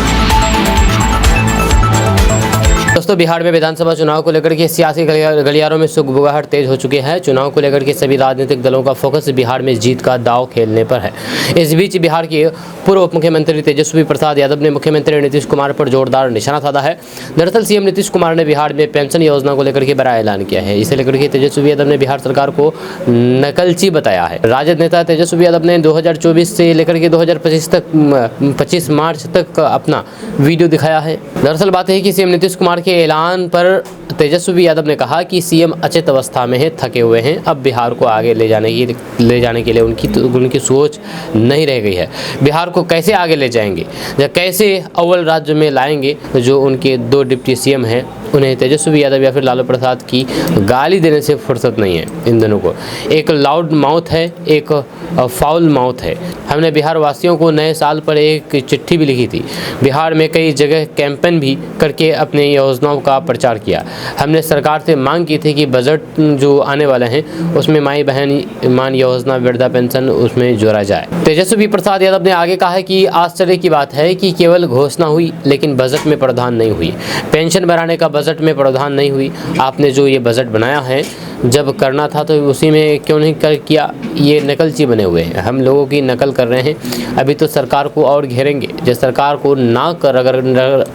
दोस्तों, बिहार में विधानसभा चुनाव को लेकर के सियासी गलियारों में सुगबुगाहट तेज हो चुके हैं। चुनाव को लेकर के सभी राजनीतिक दलों का फोकस बिहार में जीत का दांव खेलने पर है। इस बीच बिहार के पूर्व उप मुख्यमंत्री तेजस्वी प्रसाद यादव ने मुख्यमंत्री नीतीश कुमार पर जोरदार निशाना साधा है। दरअसल सीएम नीतीश कुमार ने बिहार में पेंशन योजना को लेकर के बड़ा ऐलान किया है। इसे लेकर के तेजस्वी यादव ने बिहार सरकार को नकलची बताया है। राजद नेता तेजस्वी यादव ने 2024 से लेकर के 2025 मार्च तक अपना वीडियो दिखाया है। दरअसल बात है कि सीएम नीतीश कुमार के ऐलान पर तेजस्वी यादव ने कहा कि सीएम अचेत अवस्था में है, थके हुए हैं। अब बिहार को आगे ले जाने के लिए उनकी सोच नहीं रह गई है। बिहार को कैसे आगे ले जाएंगे या कैसे अव्वल राज्य में लाएंगे, जो उनके 2 डिप्टी सीएम हैं उन्हें तेजस्वी यादव या फिर लालू प्रसाद की गाली देने से फुर्सत नहीं है। इन दोनों को एक लाउड माउथ है, एक फाउल माउथ है। हमने बिहार वासियों को नए साल पर एक चिट्ठी भी लिखी थी। बिहार में कई जगह कैंपेन भी करके अपने योजनाओं का प्रचार किया। हमने सरकार से मांग की थी कि बजट जो आने वाले हैं उसमें माई बहन मान योजना, वृद्धा पेंशन उसमें जोड़ा जाए। तेजस्वी प्रसाद यादव ने आगे कहा है कि आश्चर्य की बात है कि केवल घोषणा हुई लेकिन बजट में प्रावधान नहीं हुई। पेंशन बढ़ाने का बजट में प्रावधान नहीं हुई। आपने जो ये बजट बनाया है, जब करना था तो उसी में क्यों नहीं किया। ये नकलची बने हुए हैं, हम लोगों की नकल कर रहे हैं। अभी तो सरकार को और घेरेंगे। जब सरकार को ना कर अगर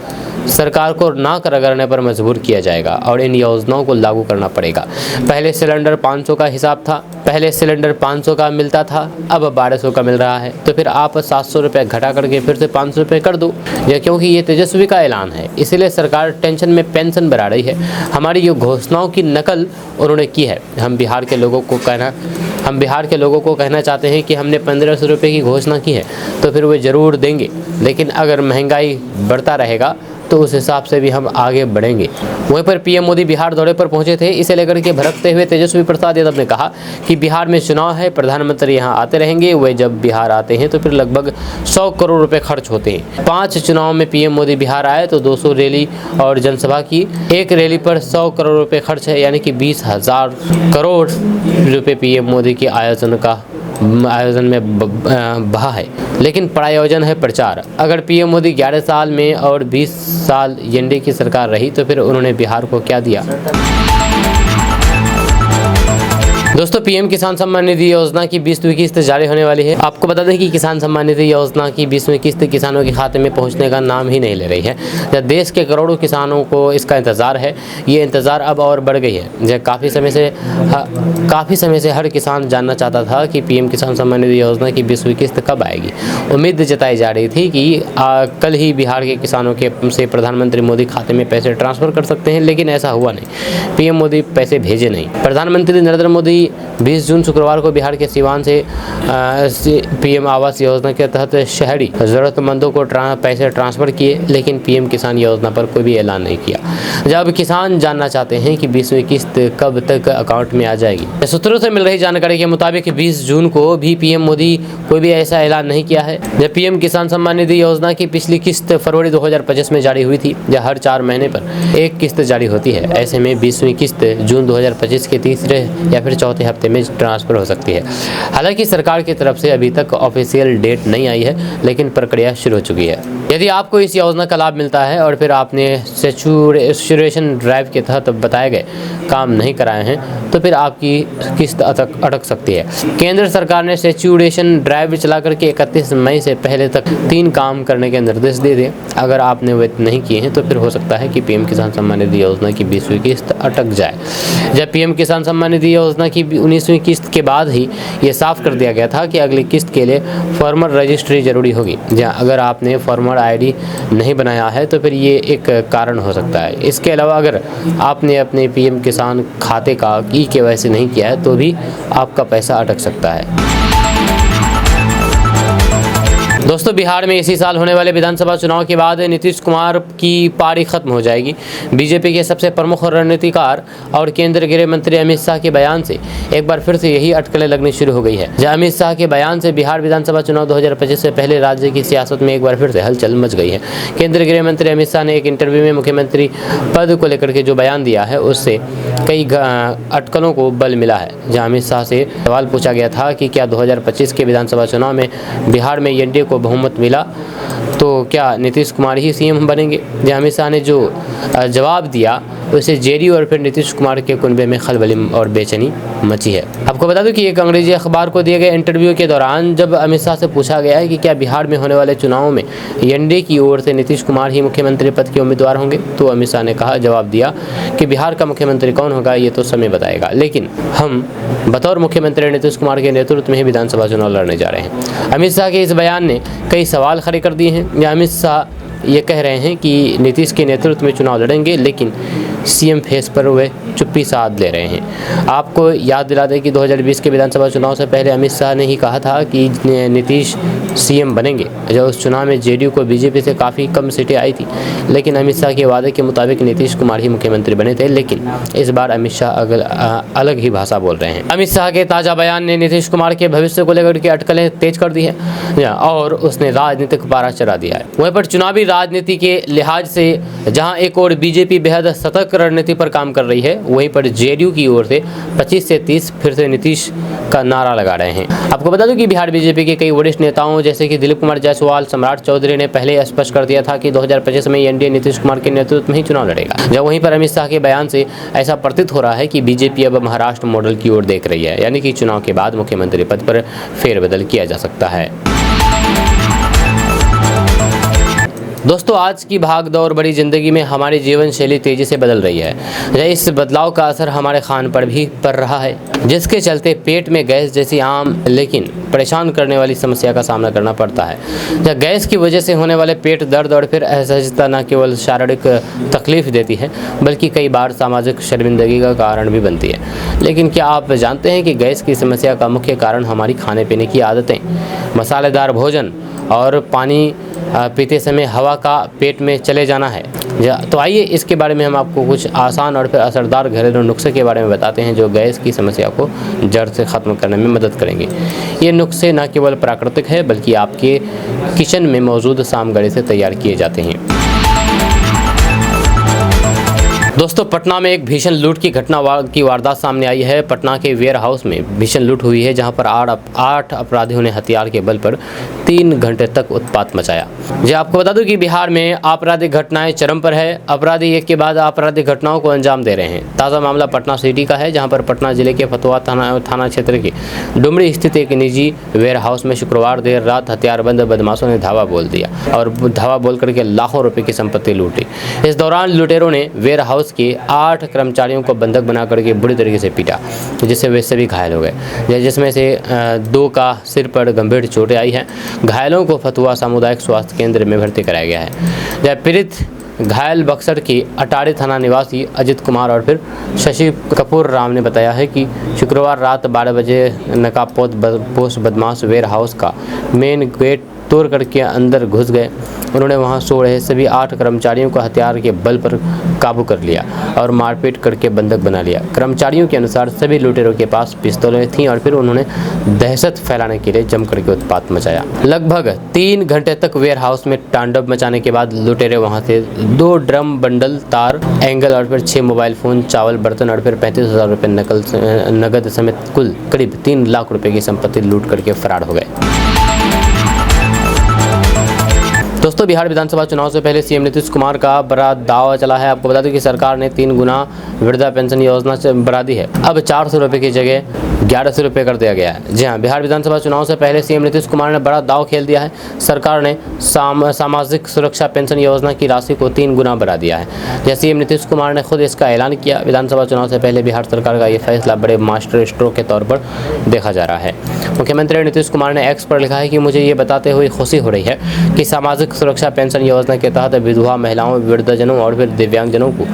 सरकार को ना करने पर मजबूर किया जाएगा और इन योजनाओं को लागू करना पड़ेगा। पहले सिलेंडर 500 का हिसाब था, पहले सिलेंडर 500 का मिलता था, अब 1200 का मिल रहा है, तो फिर आप 700 रुपये घटा करके फिर से 500 रुपये कर दो। क्योंकि ये तेजस्वी का ऐलान है, इसीलिए सरकार टेंशन में पेंशन बढ़ा रही है। हमारी ये घोषणाओं की नकल उन्होंने की है। हम बिहार के लोगों को कहना चाहते हैं कि हमने 1500 रुपये की घोषणा की है, तो फिर वे ज़रूर देंगे, लेकिन अगर महंगाई बढ़ता रहेगा तो उस हिसाब से भी हम आगे बढ़ेंगे। वहीं पर पीएम मोदी बिहार दौरे पर पहुंचे थे। इसे लेकर के भड़कते हुए तेजस्वी प्रसाद यादव ने कहा कि बिहार में चुनाव है, प्रधानमंत्री यहां आते रहेंगे, वे जब बिहार आते हैं तो फिर लगभग 100 करोड़ रुपए खर्च होते हैं। 5 चुनाव में पीएम मोदी बिहार आए तो 200 रैली और जनसभा की, एक रैली पर 100 करोड़ रुपए खर्च है, यानी कि 20,000 करोड़ रुपए पीएम मोदी के आयोजन में बहा है। लेकिन प्रायोजन है प्रचार। अगर पीएम मोदी 11 साल में और 20 साल एनडीए की सरकार रही तो फिर उन्होंने बिहार को क्या दिया। दोस्तों, पीएम किसान सम्मान निधि योजना की 20वीं किस्त जारी होने वाली है। आपको बता दें कि किसान सम्मान निधि योजना की 20वीं किस्त किसानों के खाते में पहुंचने का नाम ही नहीं ले रही है। जब देश के करोड़ों किसानों को इसका इंतज़ार है, ये इंतज़ार अब और बढ़ गई है। जब काफ़ी समय से हर किसान जानना चाहता था कि पीएम किसान सम्मान निधि योजना की 20वीं किस्त कब आएगी। उम्मीद जताई जा रही थी कि कल ही बिहार के किसानों से प्रधानमंत्री मोदी खाते में पैसे ट्रांसफ़र कर सकते हैं, लेकिन ऐसा हुआ नहीं। पीएम मोदी पैसे भेजे नहीं। प्रधानमंत्री नरेंद्र मोदी 20 जून शुक्रवार को बिहार के सिवान से पीएम आवास योजना के तहत शहरी ज़रूरतमंदों को पैसे ट्रांसफ़र किए, लेकिन पीएम किसान योजना पर कोई भी ऐलान नहीं किया। जब किसान जानना चाहते हैं कि 20वीं किस्त कब तक अकाउंट में आ जाएगी। सूत्रों से मिल रही जानकारी के मुताबिक 20 जून को भी पीएम मोदी कोई भी ऐसा ऐलान नहीं किया है। जब पीएम किसान सम्मान निधि योजना की पिछली किस्त फरवरी 2025 में जारी हुई थी, या हर 4 महीने पर एक किस्त जारी होती है। ऐसे में 20वीं किस्त जून 2025 के तीसरे या फिर चौथे हफ्ते में ट्रांसफर हो सकती है। हालांकि सरकार की तरफ से अभी तक ऑफिशियल डेट नहीं आई है, लेकिन प्रक्रिया शुरू हो चुकी है। यदि आपको इस योजना का लाभ मिलता है और फिर आपने सैचुरेशन ड्राइव के तहत बताए गए काम नहीं कराए हैं, तो फिर आपकी किस्त अटक सकती है। केंद्र सरकार ने सैचुरेशन ड्राइव चला करके 31 मई से पहले तक 3 काम करने के निर्देश दे दिए। अगर आपने वे नहीं किए हैं तो फिर हो सकता है कि पीएम किसान सम्मान निधि योजना की 20वीं किस्त अटक जाए। जब पीएम किसान सम्मान निधि योजना की 19वीं किस्त के बाद ही ये साफ कर दिया गया था कि अगली किस्त के लिए फॉर्मर रजिस्ट्री जरूरी होगी। जहाँ अगर आपने फॉर्मर आईडी नहीं बनाया है तो फिर ये एक कारण हो सकता है। इसके अलावा अगर आपने अपने पीएम किसान खाते का KYC नहीं किया है तो भी आपका पैसा अटक सकता है। दोस्तों, बिहार में इसी साल होने वाले विधानसभा चुनाव के बाद नीतीश कुमार की पारी खत्म हो जाएगी। बीजेपी के सबसे प्रमुख रणनीतिकार और केंद्रीय गृह मंत्री अमित शाह के बयान से एक बार फिर से यही अटकलें लगनी शुरू हो गई है। जहां अमित शाह के बयान से बिहार विधानसभा चुनाव 2025 से पहले राज्य की सियासत में एक बार फिर से हलचल मच गई है। केंद्रीय गृह मंत्री अमित शाह ने एक इंटरव्यू में मुख्यमंत्री पद को लेकर के जो बयान दिया है, उससे कई अटकलों को बल मिला है। जहाँ अमित शाह से सवाल पूछा गया था कि क्या 2025 के विधानसभा चुनाव में बिहार में एनडीए को बहुमत मिला तो क्या नीतीश कुमार ही सीएम बनेंगे। जहाँ अमित शाह ने जो जवाब दिया उससे जेडीयू और फिर नीतीश कुमार के कुनबे में खलबली और बेचैनी मची है। आपको बता दूं कि एक अंग्रेजी अखबार को दिए गए इंटरव्यू के दौरान जब अमित शाह से पूछा गया है कि क्या बिहार में होने वाले चुनावों में एनडीए की ओर से नीतीश कुमार ही मुख्यमंत्री पद के उम्मीदवार होंगे, तो अमित शाह ने जवाब दिया कि बिहार का मुख्यमंत्री कौन होगा ये तो समय बताएगा, लेकिन हम बतौर मुख्यमंत्री नीतीश कुमार के नेतृत्व में ही विधानसभा चुनाव लड़ने जा रहे हैं। अमित शाह के इस बयान ने कई सवाल खड़े कर दिए हैं। अमित शाह ये कह रहे हैं कि नीतीश के नेतृत्व में चुनाव लड़ेंगे, लेकिन सीएम फेस पर वे चुप्पी साध ले रहे हैं। आपको याद दिला दें कि 2020 के विधानसभा चुनाव से पहले अमित शाह ने ही कहा था कि नीतीश सीएम बनेंगे। जब उस चुनाव में जेडीयू को बीजेपी से काफ़ी कम सीटें आई थी, लेकिन अमित शाह के वादे के मुताबिक नीतीश कुमार ही मुख्यमंत्री बने थे। लेकिन इस बार अमित शाह अलग ही भाषा बोल रहे हैं। अमित शाह के ताज़ा बयान ने नीतीश कुमार के भविष्य को लेकर के अटकलें तेज कर दी है और उसने राजनीतिक पारा चढ़ा दिया है। वहीं पर चुनावी राजनीति के लिहाज से जहां एक और बीजेपी बेहद सतर्क रणनीति पर काम कर रही है, वहीं पर जेडीयू की ओर से 25 से 30 फिर से नीतीश का नारा लगा रहे हैं। आपको बता दूं कि बिहार बीजेपी के कई वरिष्ठ नेताओं जैसे कि दिलीप कुमार जायसवाल, सम्राट चौधरी ने पहले स्पष्ट कर दिया था कि 2025 में एनडीए नीतीश कुमार के नेतृत्व में ही चुनाव लड़ेगा। जब वहीं पर अमित शाह के बयान से ऐसा प्रतीत हो रहा है कि बीजेपी अब महाराष्ट्र मॉडल की ओर देख रही है, यानी कि चुनाव के बाद मुख्यमंत्री पद पर फेरबदल किया जा सकता है। दोस्तों, आज की भागदौड़ भरी जिंदगी में हमारी जीवन शैली तेजी से बदल रही है। इस बदलाव का असर हमारे खान पर भी पड़ रहा है, जिसके चलते पेट में गैस जैसी आम लेकिन परेशान करने वाली समस्या का सामना करना पड़ता है। गैस की वजह से होने वाले पेट दर्द और फिर असहजता न केवल शारीरिक तकलीफ देती है बल्कि कई बार सामाजिक शर्मिंदगी का कारण भी बनती है। लेकिन क्या आप जानते हैं कि गैस की समस्या का मुख्य कारण हमारी खाने पीने की आदतें, मसालेदार भोजन और पानी पीते समय हवा का पेट में चले जाना है। तो आइए इसके बारे में हम आपको कुछ आसान और फिर असरदार घरेलू नुस्खे के बारे में बताते हैं जो गैस की समस्या को जड़ से ख़त्म करने में मदद करेंगे। ये नुस्खे न केवल प्राकृतिक है बल्कि आपके किचन में मौजूद सामग्री से तैयार किए जाते हैं। दोस्तों, पटना में एक भीषण लूट की घटना की वारदात सामने आई है। पटना के वेयर हाउस में भीषण लूट हुई है जहां पर 8 अपराधियों ने हथियार के बल पर 3 घंटे तक उत्पात मचाया। जी आपको बता दूं कि बिहार में आपराधिक घटनाएं चरम पर है। अपराधी एक के बाद आपराधिक घटनाओं को अंजाम दे रहे हैं। ताज़ा मामला पटना सिटी का है जहाँ पर पटना जिले के फतुहा थाना क्षेत्र के डुमरी स्थित एक निजी वेयर हाउस में शुक्रवार देर रात हथियारबंद बदमाशों ने धावा बोल दिया और धावा बोल करके लाखों रुपए की संपत्ति लूटी। इस दौरान लुटेरों ने वेयर हाउस के 8 कर्मचारियों को बंधक बना करके बुरी तरीके से पीटा, जिससे वे सभी घायल हो गए, जिसमें से 2 का सिर पर गंभीर चोटें आई हैं। घायलों को फतुहा सामुदायिक स्वास्थ्य केंद्र में भर्ती कराया गया है। जब पीड़ित घायल बक्सर के अटारी थाना निवासी अजित कुमार और फिर शशि कपूर राम ने बताया है कि शुक्रवार रात 12 बजे नकाबपोश बदमाश वेयर हाउस का मेन गेट तोड़ करके अंदर घुस गए। उन्होंने वहां सो रहे सभी 8 कर्मचारियों को हथियार के बल पर काबू कर लिया और मारपीट करके बंधक बना लिया। कर्मचारियों के अनुसार सभी लुटेरों के पास पिस्तौलें थीं और फिर उन्होंने दहशत फैलाने के लिए जम करके उत्पात मचाया। लगभग 3 घंटे तक वेयर हाउस में तांडव मचाने के बाद लुटेरे वहां से 2 ड्रम बंडल, तार, एंगल और फिर 6 मोबाइल फ़ोन, चावल, बर्तन और फिर 35,000 रुपये नकद समेत कुल करीब 3 लाख रुपये की संपत्ति लूट करके फरार हो गए। दोस्तों, बिहार विधानसभा चुनाव से पहले सीएम नीतीश कुमार का बड़ा दावा चला है। आपको बता दें कि सरकार ने 3 गुना वृद्धा पेंशन योजना से बढ़ा दी है। अब 400 रुपये की जगह 1100 रुपये कर दिया गया है। जी हाँ, बिहार विधानसभा चुनाव से पहले सीएम नीतीश कुमार ने बड़ा दाव खेल दिया है। सरकार ने सामाजिक सुरक्षा पेंशन योजना की राशि को 3 गुना बढ़ा दिया है। जैसे सीएम नीतीश कुमार ने खुद इसका ऐलान किया। विधानसभा चुनाव से पहले बिहार सरकार का ये फैसला बड़े मास्टर स्ट्रोक के तौर पर देखा जा रहा है। मुख्यमंत्री नीतीश कुमार ने एक्स पर लिखा है कि मुझे ये बताते हुए खुशी हो रही है कि सामाजिक सुरक्षा पेंशन योजना के तहत विधवा महिलाओं, वृद्धजनों और फिर दिव्यांगजनों को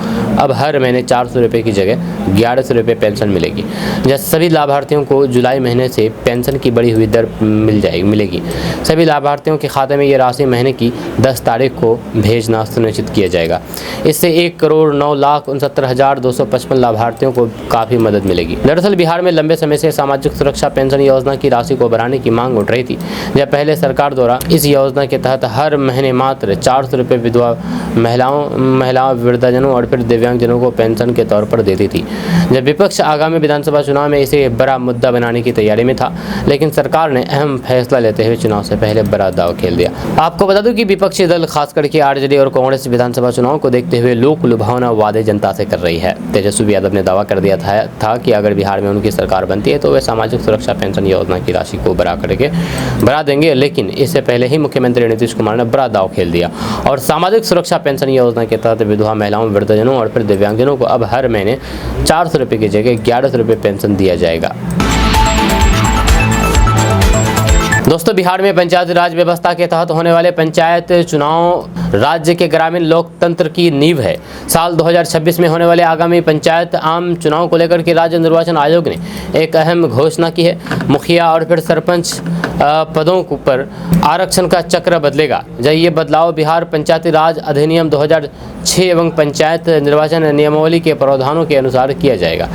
अब हर महीने 400 रुपये की जगह 1100 रुपये पेंशन मिलेगी। जैसे सभी लाभार्थियों को जुलाई महीने से पेंशन की बढ़ी हुई दर मिलेगी। सभी लाभार्थियों के खाते में ये राशि महीने की 10 तारीख को भेजना सुनिश्चित किया जाएगा। इससे 1,09,69,255 लाभार्थियों को काफ़ी मदद मिलेगी। दरअसल बिहार में लंबे समय से सामाजिक सुरक्षा पेंशन योजना की राशि को बढ़ाने की मांग उठ रही थी। जब पहले सरकार द्वारा इस योजना के तहत हर महीने मात्र 400 रुपये विधवा महिलाओं, वृद्धजनों और फिर दिव्यांगजनों को पेंशन के तौर पर देती थी। जब विपक्ष आगामी विधानसभा चुनाव में इसे बड़ा मुद्दा बनाने की तैयारी में था, लेकिन सरकार ने अहम फैसला लेते हुए चुनाव से पहले बड़ा दाव खेल दिया। आपको बता दूं कि विपक्षी दल खास करके आरजेडी और कांग्रेस विधानसभा चुनाव को देखते हुए लोक लुभावना वादे जनता से कर रही है। तेजस्वी यादव ने दावा कर दिया था कि अगर बिहार में उनकी सरकार बनती है तो वे सामाजिक सुरक्षा पेंशन योजना की राशि को बढ़ा देंगे। लेकिन इससे पहले ही मुख्यमंत्री नीतीश कुमार ने बड़ा दाव खेल दिया और सामाजिक सुरक्षा पेंशन योजना के तहत विधवा महिलाओं, वृद्धजनों और फिर दिव्यांगजनों को अब हर महीने 400 रुपये की जगह 1100 रुपये पेंशन दिया जाएगा। दोस्तों, बिहार में पंचायती राज व्यवस्था के तहत होने वाले पंचायत चुनाव राज्य के ग्रामीण लोकतंत्र की नींव है। साल 2026 में होने वाले आगामी पंचायत आम चुनाव को लेकर के राज्य निर्वाचन आयोग ने एक अहम घोषणा की है। मुखिया और फिर सरपंच पदों पर आरक्षण का चक्र बदलेगा। ये बदलाव बिहार पंचायती राज अधिनियम 2006 एवं पंचायत निर्वाचन नियमावली के प्रावधानों के अनुसार किया जाएगा।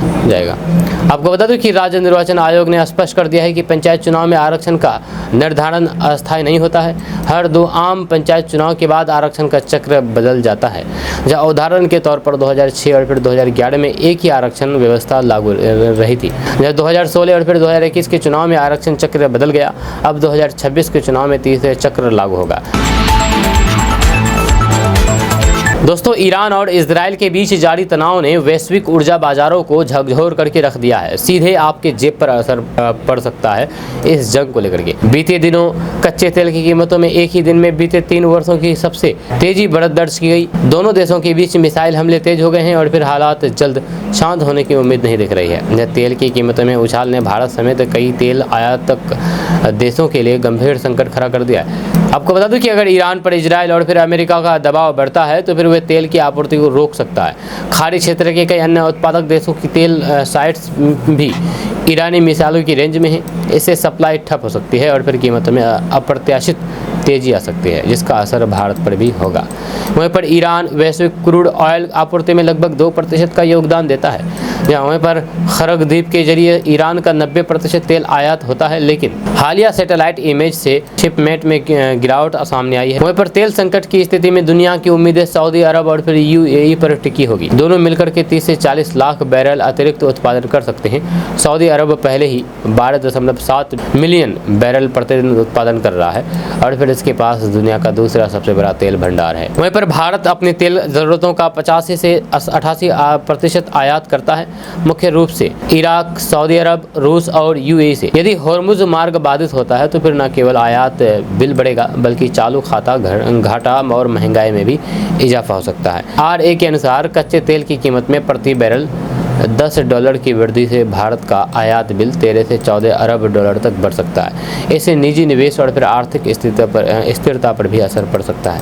आपको बता दूं कि राज्य निर्वाचन आयोग ने स्पष्ट कर दिया है कि पंचायत चुनाव में आरक्षण का निर्धारण अस्थायी नहीं होता है। हर 2 आम पंचायत चुनाव के बाद आरक्षण का चक्र बदल जाता है। जहाँ उदाहरण के तौर पर 2006 और फिर 2011 में एक ही आरक्षण व्यवस्था लागू रही थी। जब 2016 और फिर 2021 के चुनाव में आरक्षण चक्र बदल गया। अब 2026 के चुनाव में तीसरे चक्र लागू होगा। दोस्तों, ईरान और इजराइल के बीच जारी तनाव ने वैश्विक ऊर्जा बाजारों को झकझोर करके रख दिया है। सीधे आपके जेब पर असर पड़ सकता है इस जंग को लेकर के। बीते दिनों कच्चे तेल की कीमतों में एक ही दिन में बीते 3 वर्षों की सबसे तेजी बढ़त दर्ज की गई। दोनों देशों के बीच मिसाइल हमले तेज हो गए हैं और फिर हालात जल्द शांत होने की उम्मीद नहीं दिख रही है। तेल की कीमतों में उछाल ने भारत समेत कई तेल आयातक देशों के लिए गंभीर संकट खड़ा कर दिया है। आपको बता दूं कि अगर ईरान पर इजराइल और फिर अमेरिका का दबाव बढ़ता है तो फिर वह तेल की आपूर्ति को रोक सकता है। खाड़ी क्षेत्र के कई अन्य उत्पादक देशों की तेल साइट्स भी ईरानी मिसाइलों की रेंज में है। इससे सप्लाई ठप हो सकती है और फिर कीमतों में अप्रत्याशित तेजी आ सकती है, जिसका असर भारत पर भी होगा। वहीं पर ईरान वैश्विक क्रूड ऑयल आपूर्ति में लगभग 2% का योगदान देता है। वहीं पर खरग द्वीप के जरिए ईरान का 90% तेल आयात होता है, लेकिन हालिया सैटेलाइट इमेज से शिपमेंट में गिरावट सामने आई है। वहीं पर तेल संकट की स्थिति में दुनिया की उम्मीदें सऊदी अरब और फिर यूएई पर टिकी होगी। दोनों मिलकर के 30 से 40 लाख बैरल अतिरिक्त उत्पादन कर सकते हैं। सऊदी अरब पहले ही 12.7 मिलियन बैरल प्रतिदिन उत्पादन कर रहा है और फिर इसके पास दुनिया का दूसरा सबसे बड़ा तेल भंडार है। वहीं पर भारत अपनी तेल जरूरतों का 85 से 88% आयात करता है, मुख्य रूप से इराक, सऊदी अरब, रूस और यूएई से। यदि होर्मुज मार्ग बाधित होता है तो फिर न केवल आयात बिल बढ़ेगा बल्कि चालू खाता घाटा और महंगाई में भी इजाफा हो सकता है। आरए के अनुसार कच्चे तेल की कीमत में प्रति बैरल $10 की वृद्धि से भारत का आयात बिल 13 से 14 अरब डॉलर तक बढ़ सकता है। इससे निजी निवेश और फिर आर्थिक स्थिरता पर भी असर पड़ सकता है।